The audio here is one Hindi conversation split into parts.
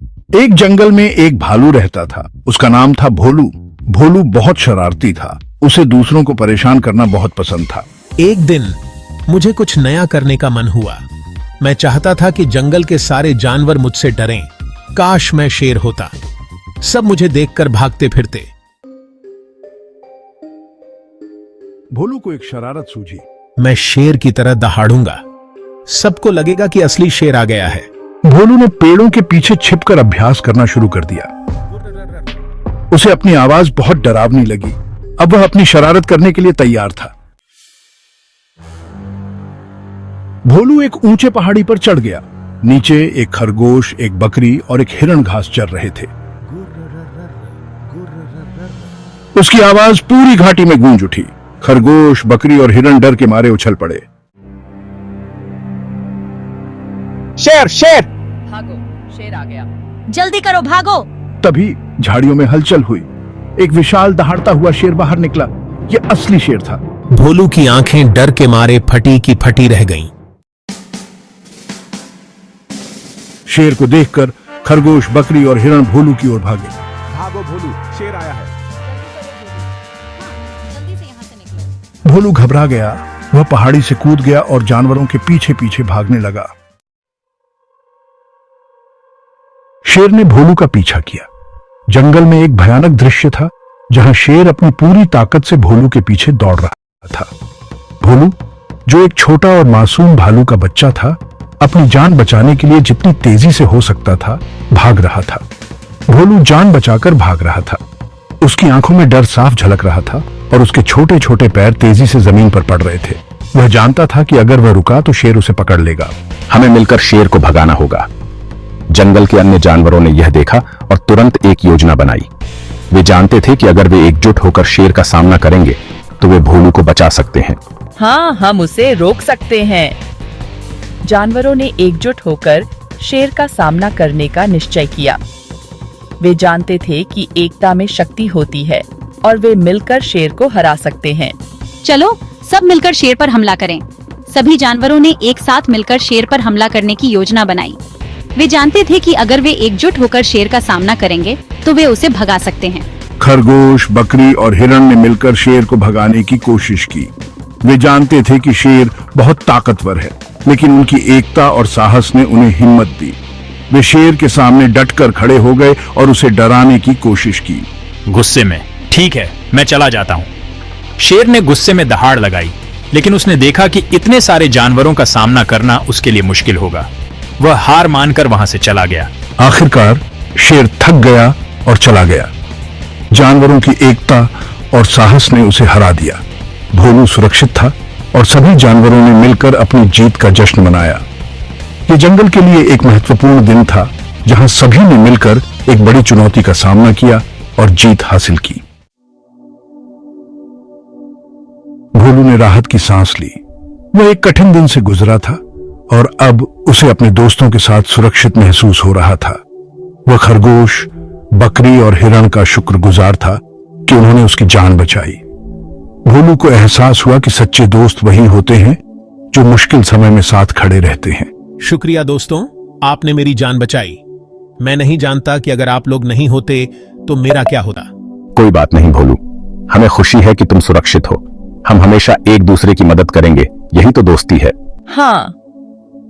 एक जंगल में एक भालू रहता था। उसका नाम था भोलू। भोलू बहुत शरारती था। उसे दूसरों को परेशान करना बहुत पसंद था। एक दिन मुझे कुछ नया करने का मन हुआ। मैं चाहता था कि जंगल के सारे जानवर मुझसे डरें। काश मैं शेर होता, सब मुझे देखकर भागते फिरते। भोलू को एक शरारत सूझी। मैं शेर की तरह दहाड़ूंगा, सबको लगेगा कि असली शेर आ गया है। भोलू ने पेड़ों के पीछे छिपकर अभ्यास करना शुरू कर दिया। उसे अपनी आवाज बहुत डरावनी लगी। अब वह अपनी शरारत करने के लिए तैयार था। भोलू एक ऊंचे पहाड़ी पर चढ़ गया। नीचे एक खरगोश, एक बकरी और एक हिरण घास चर रहे थे। उसकी आवाज पूरी घाटी में गूंज उठी। खरगोश, बकरी और हिरण डर के मारे उछल पड़े। शेर शेर भागो, शेर आ गया। जल्दी करो, भागो। तभी झाड़ियों में हलचल हुई। एक विशाल दहाड़ता हुआ शेर बाहर निकला। यह असली शेर था। भोलू की आंखें डर के मारे फटी की फटी रह गईं। शेर को देखकर खरगोश, बकरी और हिरण भोलू की ओर भागे। भागो भोलू, शेर आया है। जल्दी से यहाँ से निकलो। भोलू घबरा गया। वह पहाड़ी से कूद गया और जानवरों के पीछे पीछे भागने लगा। शेर ने भोलू का पीछा किया। जंगल में एक भयानक दृश्य था, जहां शेर अपनी पूरी ताकत से भोलू के पीछे दौड़ रहा था। भोलू, जो एक छोटा और मासूम भालू का बच्चा था, अपनी जान बचाने के लिए जितनी तेजी से हो सकता था भाग रहा था। भोलू जान बचाकर भाग रहा था। उसकी आंखों में डर साफ झलक रहा था और उसके छोटे छोटे पैर तेजी से जमीन पर पड़ रहे थे। वह जानता था कि अगर वह रुका तो शेर उसे पकड़ लेगा। हमें मिलकर शेर को भगाना होगा। जंगल के अन्य जानवरों ने यह देखा और तुरंत एक योजना बनाई। वे जानते थे कि अगर वे एकजुट होकर शेर का सामना करेंगे तो वे भोलू को बचा सकते हैं। हाँ, हम उसे रोक सकते हैं। जानवरों ने एकजुट होकर शेर का सामना करने का निश्चय किया। वे जानते थे कि एकता में शक्ति होती है और वे मिलकर शेर को हरा सकते हैं। चलो, सब मिलकर शेर पर हमला करें। सभी जानवरों ने एक साथ मिलकर शेर पर हमला करने की योजना बनाई। वे जानते थे कि अगर वे एकजुट होकर शेर का सामना करेंगे तो वे उसे भगा सकते हैं। खरगोश, बकरी और हिरण ने मिलकर शेर को भगाने की कोशिश की। वे जानते थे कि शेर बहुत ताकतवर है, लेकिन उनकी एकता और साहस ने उन्हें हिम्मत दी। वे शेर के सामने डटकर खड़े हो गए और उसे डराने की कोशिश की। गुस्से में, ठीक है, मैं चला जाता हूँ। शेर ने गुस्से में दहाड़ लगाई, लेकिन उसने देखा कि इतने सारे जानवरों का सामना करना उसके लिए मुश्किल होगा। वह हार मानकर वहां से चला गया। आखिरकार शेर थक गया और चला गया। जानवरों की एकता और साहस ने उसे हरा दिया। भोलू सुरक्षित था और सभी जानवरों ने मिलकर अपनी जीत का जश्न मनाया। ये जंगल के लिए एक महत्वपूर्ण दिन था, जहां सभी ने मिलकर एक बड़ी चुनौती का सामना किया और जीत हासिल की। भोलू ने राहत की सांस ली। वह एक कठिन दिन से गुजरा था और अब उसे अपने दोस्तों के साथ सुरक्षित महसूस हो रहा था। वह खरगोश, बकरी और हिरण का शुक्रगुजार था कि उन्होंने उसकी जान बचाई। भोलू को एहसास हुआ कि सच्चे दोस्त वही होते हैं जो मुश्किल समय में साथ खड़े रहते हैं। शुक्रिया दोस्तों, आपने मेरी जान बचाई। मैं नहीं जानता कि अगर आप लोग नहीं होते तो मेरा क्या होता। कोई बात नहीं भोलू, हमें खुशी है कि तुम सुरक्षित हो। हम हमेशा एक दूसरे की मदद करेंगे, यही तो दोस्ती है। हाँ,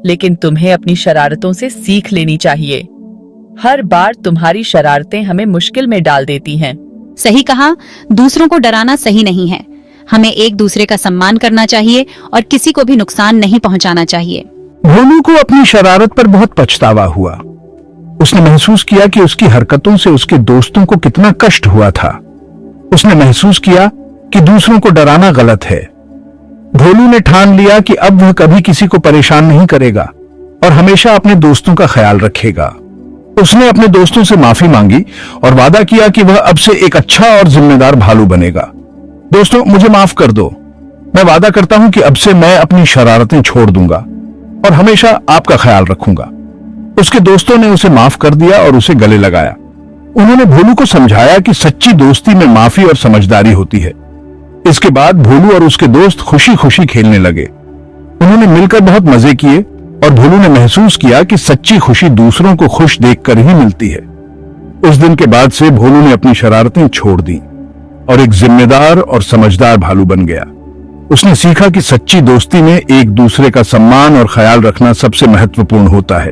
लेकिन तुम्हें अपनी शरारतों से सीख लेनी चाहिए। हर बार तुम्हारी शरारतें हमें मुश्किल में डाल देती हैं। सही कहा, दूसरों को डराना सही नहीं है। हमें एक दूसरे का सम्मान करना चाहिए और किसी को भी नुकसान नहीं पहुंचाना चाहिए। भोलू को अपनी शरारत पर बहुत पछतावा हुआ। उसने महसूस किया कि उसकी हरकतों से उसके दोस्तों को कितना कष्ट हुआ था। उसने महसूस किया कि दूसरों को डराना गलत है। भोलू ने ठान लिया कि अब वह कभी किसी को परेशान नहीं करेगा और हमेशा अपने दोस्तों का ख्याल रखेगा। उसने अपने दोस्तों से माफी मांगी और वादा किया कि वह अब से एक अच्छा और जिम्मेदार भालू बनेगा। दोस्तों, मुझे माफ कर दो। मैं वादा करता हूं कि अब से मैं अपनी शरारतें छोड़ दूंगा और हमेशा आपका ख्याल रखूंगा। उसके दोस्तों ने उसे माफ कर दिया और उसे गले लगाया। उन्होंने भोलू को समझाया कि सच्ची दोस्ती में माफी और समझदारी होती है। इसके बाद भोलू और उसके दोस्त खुशी खुशी खेलने लगे। उन्होंने मिलकर बहुत मजे किए और भोलू ने महसूस किया कि सच्ची खुशी दूसरों को खुश देखकर ही मिलती है। उस दिन के बाद से भोलू ने अपनी शरारतें छोड़ दी और एक जिम्मेदार और समझदार भालू बन गया। उसने सीखा कि सच्ची दोस्ती में एक दूसरे का सम्मान और ख्याल रखना सबसे महत्वपूर्ण होता है।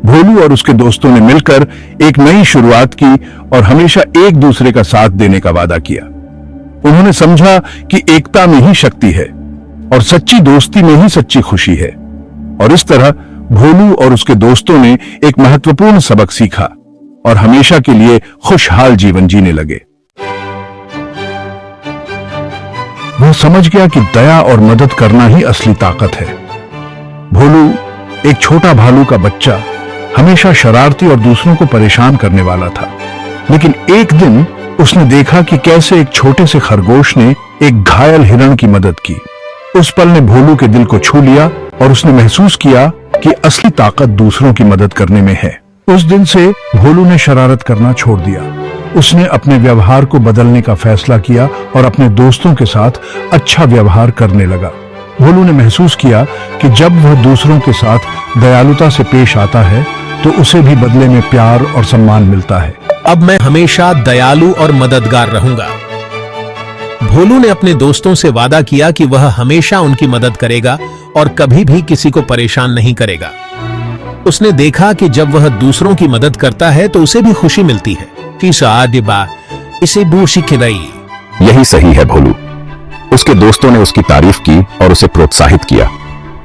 भोलू और उसके दोस्तों ने मिलकर एक नई शुरुआत की और हमेशा एक दूसरे का साथ देने का वादा किया। उन्होंने समझा कि एकता में ही शक्ति है और सच्ची दोस्ती में ही सच्ची खुशी है। और इस तरह भोलू और उसके दोस्तों ने एक महत्वपूर्ण सबक सीखा और हमेशा के लिए खुशहाल जीवन जीने लगे। वह समझ गया कि दया और मदद करना ही असली ताकत है। भोलू, एक छोटा भालू का बच्चा, हमेशा शरारती और दूसरों को परेशान करने वाला था। लेकिन एक दिन उसने देखा कि कैसे एक छोटे से खरगोश ने एक घायल हिरण की मदद की। उस पल ने भोलू के दिल को छू लिया और उसने महसूस किया कि असली ताकत दूसरों की मदद करने में है। उस दिन से भोलू ने शरारत करना छोड़ दिया। उसने अपने व्यवहार को बदलने का फैसला किया और अपने दोस्तों के साथ अच्छा व्यवहार करने लगा। भोलू ने महसूस किया कि जब वह दूसरों के साथ दयालुता से पेश आता है तो उसे भी बदले में प्यार और सम्मान मिलता है। अब मैं हमेशा दयालु और मददगार रहूंगा। भोलू ने अपने दोस्तों से वादा किया कि वह हमेशा उनकी मदद करेगा और कभी भी किसी को परेशान नहीं करेगा। उसने देखा कि जब वह दूसरों की मदद करता है तो उसे भी खुशी मिलती है। इसे बूशी खिलाई। यही सही है भोलू। उसके दोस्तों ने उसकी तारीफ की और उसे प्रोत्साहित किया।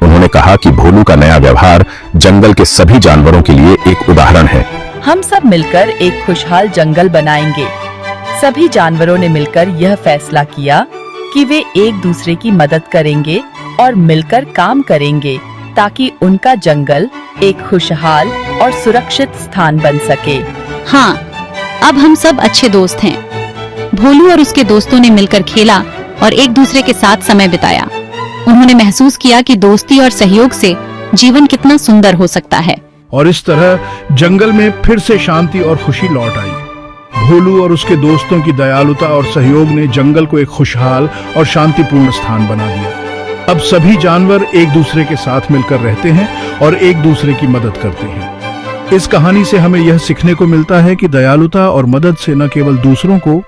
उन्होंने कहा कि भोलू का नया व्यवहार जंगल के सभी जानवरों के लिए एक उदाहरण है। हम सब मिलकर एक खुशहाल जंगल बनाएंगे। सभी जानवरों ने मिलकर यह फैसला किया कि वे एक दूसरे की मदद करेंगे और मिलकर काम करेंगे ताकि उनका जंगल एक खुशहाल और सुरक्षित स्थान बन सके। हाँ, अब हम सब अच्छे दोस्त हैं। भोलू और उसके दोस्तों ने मिलकर खेला और एक दूसरे के साथ समय बिताया। उन्होंने महसूस किया कि दोस्ती और सहयोग से जीवन कितना सुंदर हो सकता है। और इस तरह जंगल में फिर से शांति और खुशी लौट आई। भोलू और उसके दोस्तों की दयालुता और सहयोग ने जंगल को एक खुशहाल और शांतिपूर्ण स्थान बना दिया। अब सभी जानवर एक दूसरे के साथ मिलकर रहते हैं और एक दूसरे की मदद करते हैं। इस कहानी से हमें यह सीखने को मिलता है कि दयालुता और मदद से न केवल दूसरों को